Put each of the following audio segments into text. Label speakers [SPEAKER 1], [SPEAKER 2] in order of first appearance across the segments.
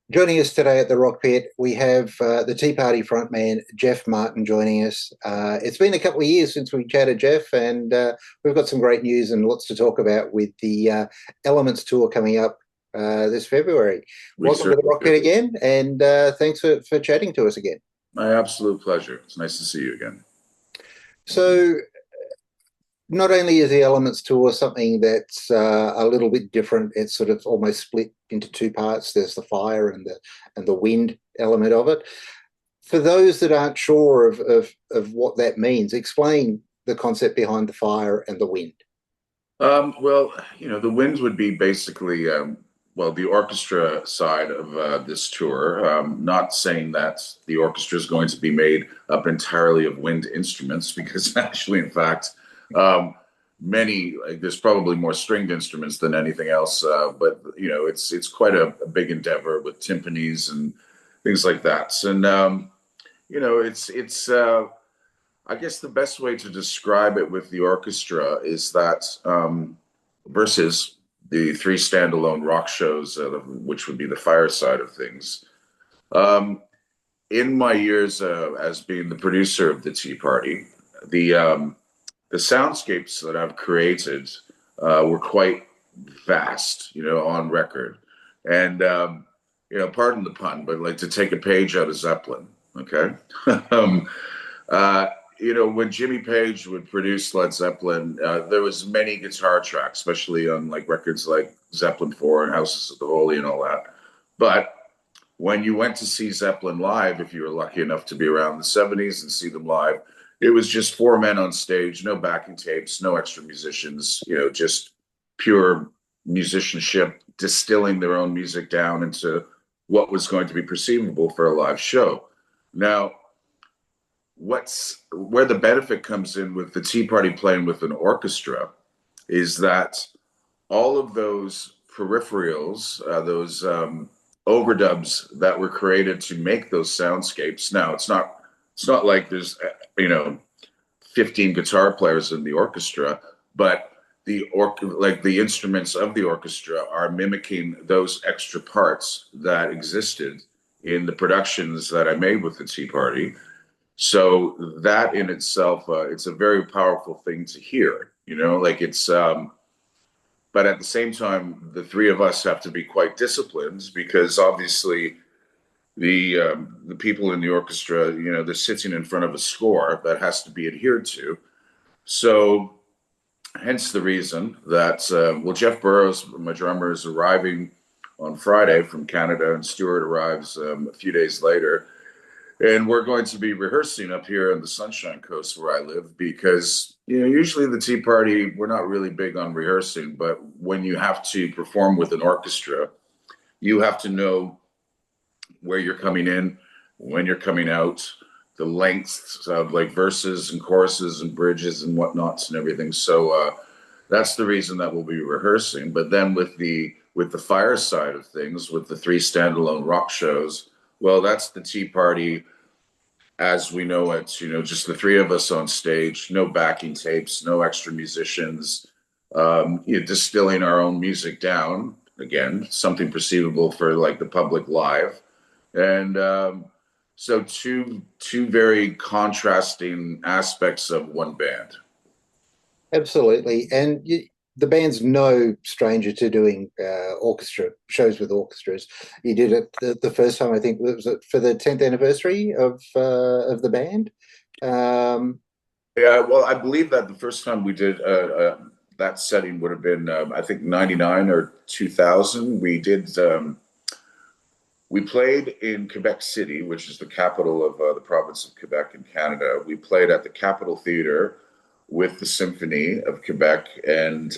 [SPEAKER 1] Joining us today at the Rock Pit, we have the Tea Party frontman, Jeff Martin, joining us. It's been a couple of years since we chatted, Jeff, and we've got some great news and lots to talk about with the Elements Tour coming up this February.
[SPEAKER 2] We
[SPEAKER 1] Welcome to the
[SPEAKER 2] certainly
[SPEAKER 1] Rock
[SPEAKER 2] do.
[SPEAKER 1] Pit again, and thanks for chatting to us again.
[SPEAKER 2] My absolute pleasure. It's nice to see you again.
[SPEAKER 1] So, not only is the Elements Tour something that's a little bit different, it's sort of almost split into two parts. There's the fire and the wind element of it. For those that aren't sure of what that means, explain the concept behind the fire and the wind.
[SPEAKER 2] The winds would be basically, the orchestra side of this tour. Not saying that the orchestra is going to be made up entirely of wind instruments, because actually, in fact, there's probably more stringed instruments than anything else. But it's quite a big endeavor with timpanis and things like that. And it's I guess the best way to describe it with the orchestra is that versus the three standalone rock shows, which would be the fire side of things. In my years as being the producer of the Tea Party, the soundscapes that I've created were quite vast, on record. And pardon the pun, but like to take a page out of Zeppelin. Okay. um, when Jimmy Page would produce Led Zeppelin, there was many guitar tracks, especially on like records like Zeppelin 4 and Houses of the Holy and all that. But when you went to see Zeppelin live, if you were lucky enough to be around the 70s and see them live, it was just four men on stage, no backing tapes, no extra musicians, just pure musicianship, distilling their own music down into what was going to be perceivable for a live show. Now, where the benefit comes in with the Tea Party playing with an orchestra is that all of those peripherals, those overdubs that were created to make those soundscapes. Now, it's not like there's 15 guitar players in the orchestra, but the instruments of the orchestra are mimicking those extra parts that existed in the productions that I made with the Tea Party. So that in itself, it's a very powerful thing to hear, but at the same time, the three of us have to be quite disciplined, because obviously the people in the orchestra, they're sitting in front of a score that has to be adhered to. So hence the reason that, Jeff Burrows, my drummer, is arriving on Friday from Canada, and Stuart arrives a few days later. And we're going to be rehearsing up here on the Sunshine Coast where I live, because, usually the Tea Party, we're not really big on rehearsing, but when you have to perform with an orchestra, you have to know where you're coming in, when you're coming out, the lengths of like verses and choruses and bridges and whatnots and everything. So that's the reason that we'll be rehearsing. But then with the fire side of things, with the three standalone rock shows, well, that's the Tea Party as we know it, just the three of us on stage, no backing tapes, no extra musicians, distilling our own music down, again, something perceivable for like the public live. And so two very contrasting aspects of one band.
[SPEAKER 1] Absolutely. And the band's no stranger to doing orchestra shows with orchestras. You did it the first time, I think, was it for the 10th anniversary of the band? Um,
[SPEAKER 2] Yeah, well, I believe that the first time we did that setting would have been, I think, 99 or 2000. We played in Quebec City, which is the capital of the province of Quebec in Canada. We played at the Capitol Theatre with the Symphony of Quebec, and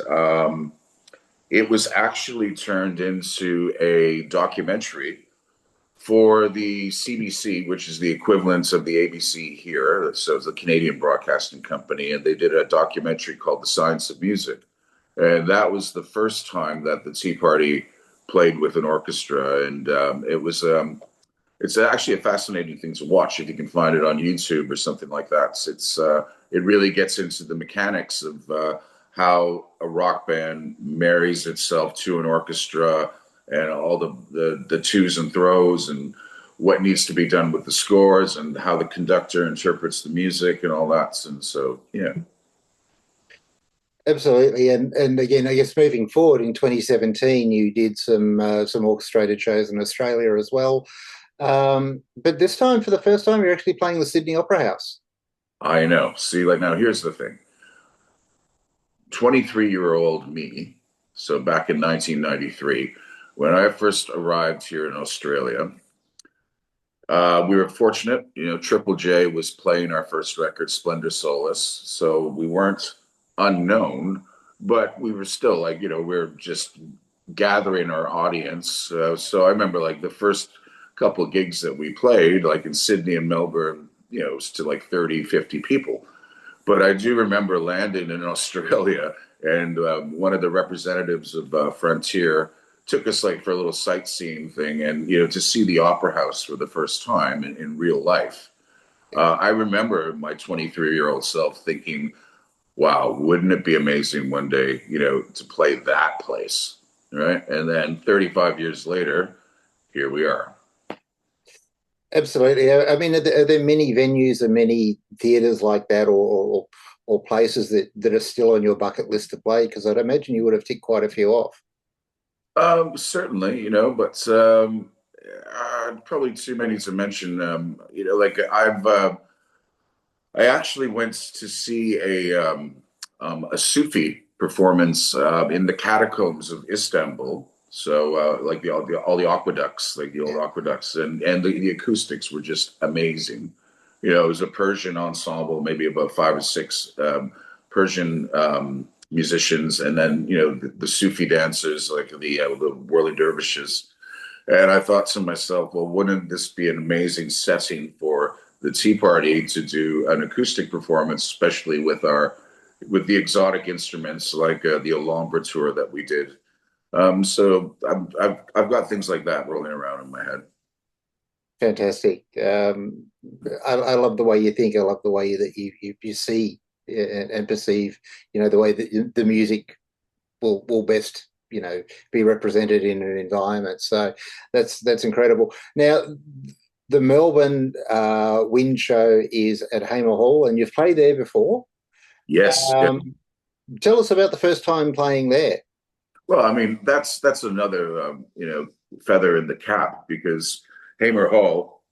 [SPEAKER 2] it was actually turned into a documentary for the CBC, which is the equivalent of the ABC here. So it's the Canadian Broadcasting Company, and they did a documentary called The Science of Music. And that was the first time that the Tea Party played with an orchestra. And it's actually a fascinating thing to watch if you can find it on YouTube or something like that. It really gets into the mechanics of how a rock band marries itself to an orchestra, and all the twos and throws and what needs to be done with the scores and how the conductor interprets the music and all that. And so, yeah.
[SPEAKER 1] Absolutely, and again, I guess moving forward in 2017, you did some orchestrated shows in Australia as well. But this time, for the first time, you're actually playing the Sydney Opera House.
[SPEAKER 2] I know. See, like now, here's the thing. 23-year-old me, so back in 1993, when I first arrived here in Australia, we were fortunate, Triple J was playing our first record, Splendor Solace. So we weren't unknown, but we were still like, we we're just gathering our audience. So I remember like the first couple of gigs that we played, like in Sydney and Melbourne, it was to like 30, 50 people. But I do remember landing in Australia, and one of the representatives of Frontier took us like for a little sightseeing thing, and to see the Opera House for the first time in real life. I remember my 23-year-old self thinking, "Wow, wouldn't it be amazing one day, to play that place?" Right? And then 35 years later, here we are.
[SPEAKER 1] Absolutely. I mean, are there many venues and many theatres like that, or places that are still on your bucket list to play? Because I'd imagine you would have ticked quite a few off.
[SPEAKER 2] Certainly, but probably too many to mention. Like I actually went to see a Sufi performance in the catacombs of Istanbul. So like all the aqueducts, like the old aqueducts, and the acoustics were just amazing. It was a Persian ensemble, maybe about five or six Persian musicians, and then the Sufi dancers, like the whirly dervishes. And I thought to myself, well, wouldn't this be an amazing setting for the Tea Party to do an acoustic performance, especially with the exotic instruments like the Alhambra tour that we did. So I've got things like that rolling around in my head.
[SPEAKER 1] Fantastic. I love the way you think. I love the way that you see and perceive, the way that the music will best, be represented in an environment. So that's incredible. Now, the Melbourne Wind Show is at Hamer Hall, and you've played there before.
[SPEAKER 2] Yes. Yeah.
[SPEAKER 1] Tell us about the first time playing there.
[SPEAKER 2] Well, I mean, that's another feather in the cap, because Hamer Hall,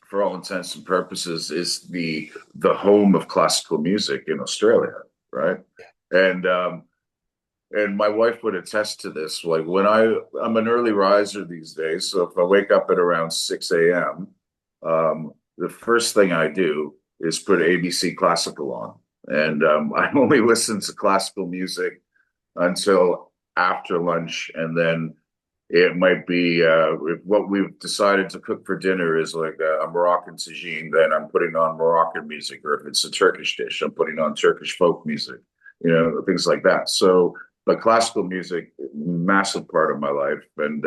[SPEAKER 2] for all intents and purposes, is the home of classical music in Australia, right? And and my wife would attest to this. Like when I'm an early riser these days, so if I wake up at around 6 a.m., the first thing I do is put ABC Classical on, and I only listen to classical music until after lunch, and then it might be if what we've decided to cook for dinner is like a Moroccan tagine, then I'm putting on Moroccan music, or if it's a Turkish dish, I'm putting on Turkish folk music, things like that. So, but classical music, massive part of my life, and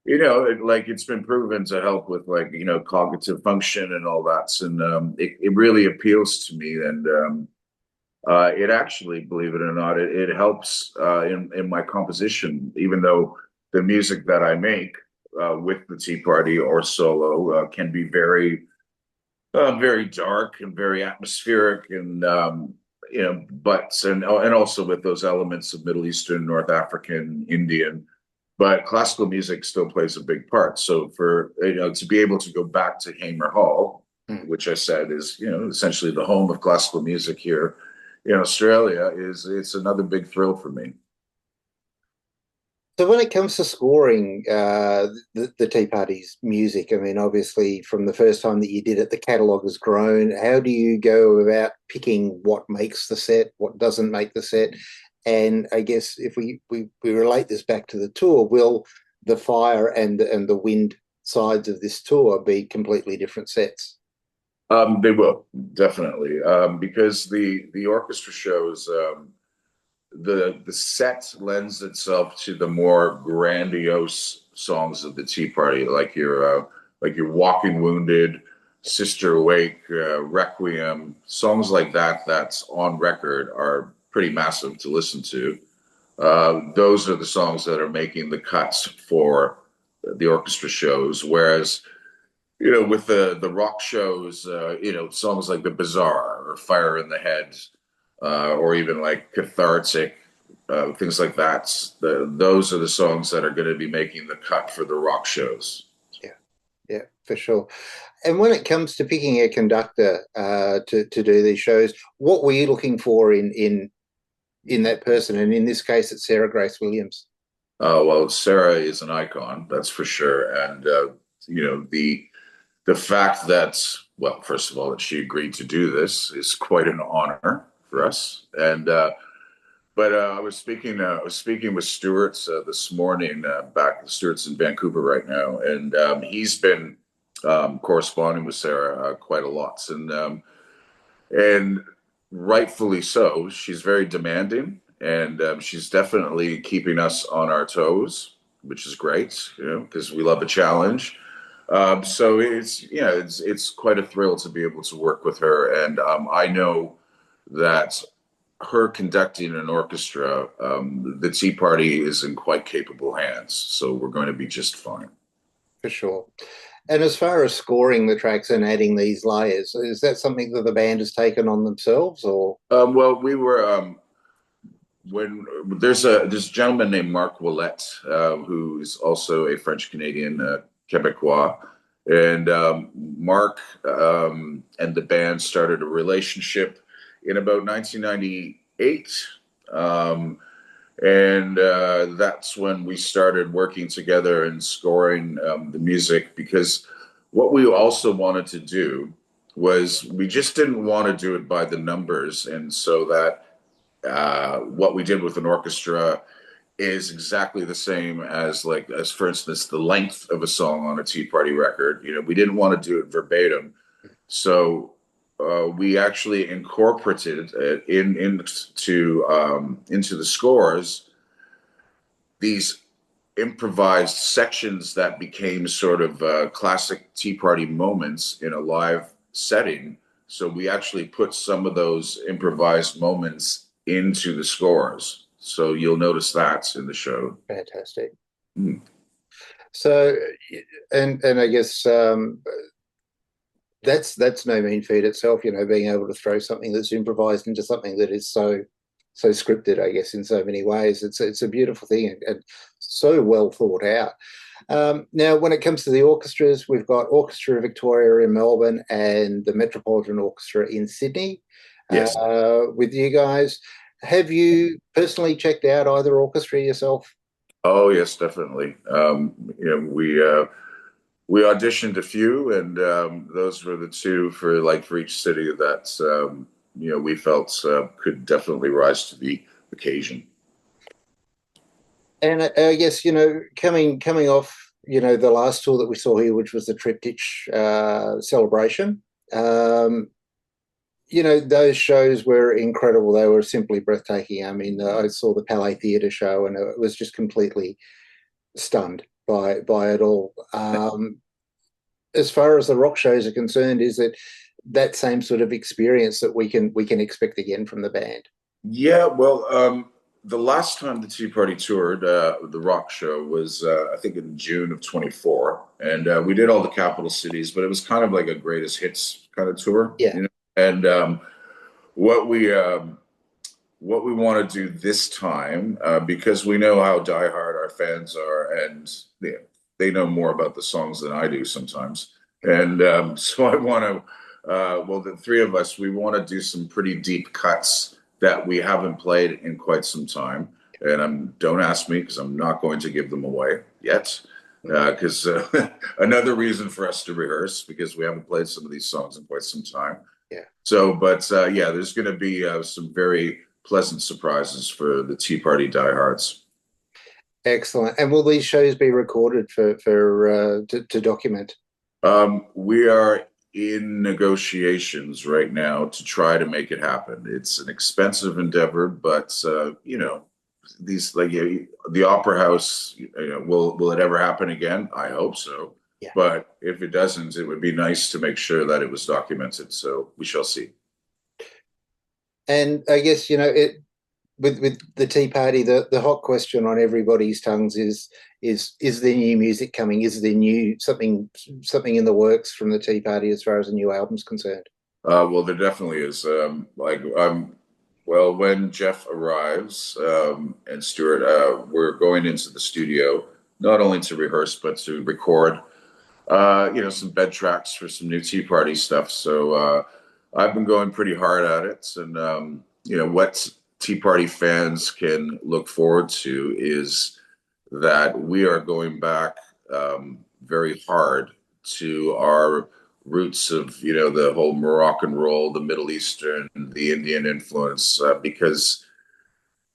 [SPEAKER 2] it's been proven to help with like cognitive function and all that, and it really appeals to me, and it actually, believe it or not, it helps in my composition, even though the music that I make with the Tea Party or solo can be very dark and very atmospheric, and and also with those elements of Middle Eastern, North African, Indian. But classical music still plays a big part. So for to be able to go back to Hamer Hall, which I said is essentially the home of classical music here in Australia, it's another big thrill for me.
[SPEAKER 1] So when it comes to scoring the Tea Party's music, I mean, obviously from the first time that you did it, the catalogue has grown. How do you go about picking what makes the set, what doesn't make the set? And I guess if we relate this back to the tour, will the fire and the wind sides of this tour be completely different sets?
[SPEAKER 2] They will definitely, because the orchestra shows, the set lends itself to the more grandiose songs of the Tea Party, like your Walking Wounded, Sister Awake, Requiem, songs like that. That's on record are pretty massive to listen to. those are the songs that are making the cuts for the orchestra shows. Whereas, with the rock shows, songs like The Bazaar or Fire in the Head, or even like Cathartic, things like that. Those are the songs that are going to be making the cut for the rock shows.
[SPEAKER 1] Yeah, yeah, for sure. And when it comes to picking a conductor to do these shows, what were you looking for in that person? And in this case, it's Sarah Grace Williams.
[SPEAKER 2] Well, Sarah is an icon, that's for sure. And the fact that, well, first of all, that she agreed to do this is quite an honor for us. And but I was speaking with Stuart this morning. Stuart's in Vancouver right now, and he's been corresponding with Sarah quite a lot, and rightfully so. She's very demanding, and she's definitely keeping us on our toes, which is great, because we love a challenge. So it's quite a thrill to be able to work with her, and I know that her conducting an orchestra, the Tea Party is in quite capable hands. So we're going to be just fine.
[SPEAKER 1] For sure. And as far as scoring the tracks and adding these layers, is that something that the band has taken on themselves, or?
[SPEAKER 2] Well, we were when there's a gentleman named Marc Ouellette, who is also a French Canadian Quebecois, and Marc and the band started a relationship in about 1998. And that's when we started working together and scoring the music, because what we also wanted to do was we just didn't want to do it by the numbers. And so that what we did with an orchestra is exactly the same as for instance, the length of a song on a Tea Party record. We didn't want to do it verbatim. So we actually incorporated it into the scores these improvised sections that became sort of classic Tea Party moments in a live setting. So we actually put some of those improvised moments into the scores. So you'll notice that in the show.
[SPEAKER 1] Fantastic. So, and I guess that's no mean feat itself, being able to throw something that's improvised into something that is so scripted, I guess, in so many ways. It's a beautiful thing and so well thought out. Now, when it comes to the orchestras, we've got Orchestra Victoria in Melbourne and the Metropolitan Orchestra in Sydney.
[SPEAKER 2] Yes.
[SPEAKER 1] With you guys. Have you personally checked out either orchestra yourself?
[SPEAKER 2] Oh, yes, definitely. We auditioned a few, and those were the two for each city that we felt could definitely rise to the occasion.
[SPEAKER 1] And I guess coming off the last tour that we saw here, which was the Triptych celebration. Those shows were incredible. They were simply breathtaking. I mean, I saw the Palais Theatre show, and it was just completely stunned by it all. As far as the rock shows are concerned, is it that same sort of experience that we can expect again from the band?
[SPEAKER 2] Yeah, well, the last time the Tea Party toured, the rock show was I think in June of 24, and we did all the capital cities, but it was kind of like a greatest hits kind of tour.
[SPEAKER 1] Yeah.
[SPEAKER 2] And what we want to do this time, because we know how diehard our fans are, and they know more about the songs than I do sometimes. And so I want to, the three of us, we want to do some pretty deep cuts that we haven't played in quite some time. And don't ask me, because I'm not going to give them away yet. Because another reason for us to rehearse, because we haven't played some of these songs in quite some time.
[SPEAKER 1] Yeah.
[SPEAKER 2] So, but there's going to be some very pleasant surprises for the Tea Party diehards.
[SPEAKER 1] Excellent. And will these shows be recorded to document?
[SPEAKER 2] We are in negotiations right now to try to make it happen. It's an expensive endeavor, but these the Opera House. Will it ever happen again? I hope so.
[SPEAKER 1] Yeah.
[SPEAKER 2] But if it doesn't, it would be nice to make sure that it was documented. So we shall see.
[SPEAKER 1] And I guess with the Tea Party, the hot question on everybody's tongues is there new music coming? Is there new something in the works from the Tea Party as far as a new album's concerned?
[SPEAKER 2] Well, there definitely is. Well, when Jeff arrives and Stuart, we're going into the studio not only to rehearse but to record, some bed tracks for some new Tea Party stuff. So I've been going pretty hard at it, and what Tea Party fans can look forward to is that we are going back very hard to our roots of the whole Moroccan roll, the Middle Eastern, the Indian influence, because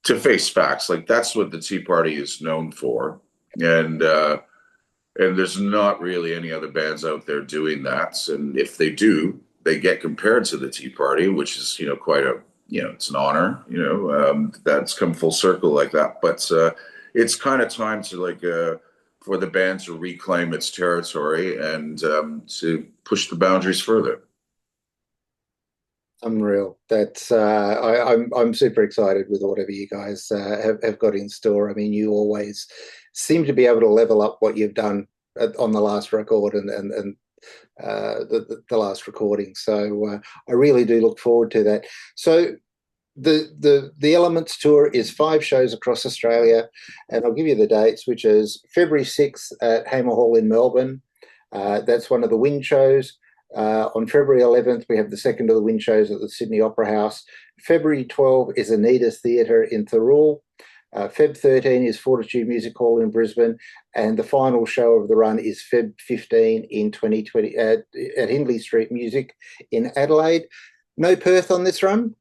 [SPEAKER 2] to face facts, like that's what the Tea Party is known for, and there's not really any other bands out there doing that. And if they do, they get compared to the Tea Party, which is quite a it's an honor, that's come full circle like that. But it's kind of time to for the band to reclaim its territory and to push the boundaries further.
[SPEAKER 1] Unreal. That's I'm super excited with whatever you guys have got in store. I mean, you always seem to be able to level up what you've done on the last record and the last recording. So I really do look forward to that. So the Elements tour is 5 shows across Australia, and I'll give you the dates, which is February 6th at Hamer Hall in Melbourne. That's one of the Wind shows. On February 11th, we have the second of the Wind shows at the Sydney Opera House. February 12th is Anita's Theatre in Thirroul. Feb 13 is Fortitude Music Hall in Brisbane, and the final show of the run is Feb 15 in 2020 at Hindley Street Music in Adelaide. No Perth on this run?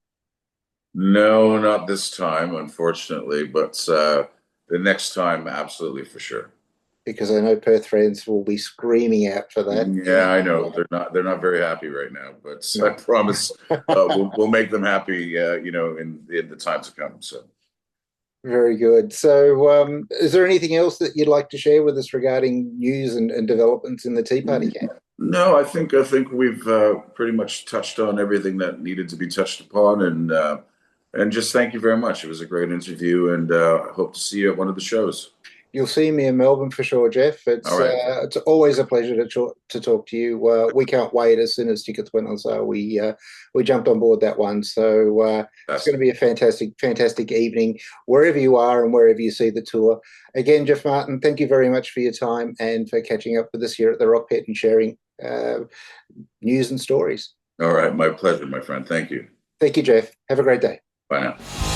[SPEAKER 2] No, not this time, unfortunately, but the next time, absolutely, for sure.
[SPEAKER 1] Because I know Perth fans will be screaming out for that.
[SPEAKER 2] Yeah, I know they're not very happy right now, but no. I promise we'll make them happy, in the time to come. So.
[SPEAKER 1] Very good. So, is there anything else that you'd like to share with us regarding news and developments in the Tea Party camp?
[SPEAKER 2] No, I think we've pretty much touched on everything that needed to be touched upon, and just thank you very much. It was a great interview, and I hope to see you at one of the shows.
[SPEAKER 1] You'll see me in Melbourne for sure, Jeff. It's it's always a pleasure to talk to you. We can't wait. As soon as tickets went on sale, we jumped on board that one. So it's going to be a fantastic evening wherever you are and wherever you see the tour. Again, Jeff Martin, thank you very much for your time and for catching up with us here at the Rock Pit and sharing news and stories.
[SPEAKER 2] All right, my pleasure, my friend. Thank you.
[SPEAKER 1] Thank you, Jeff. Have a great day.
[SPEAKER 2] Bye now.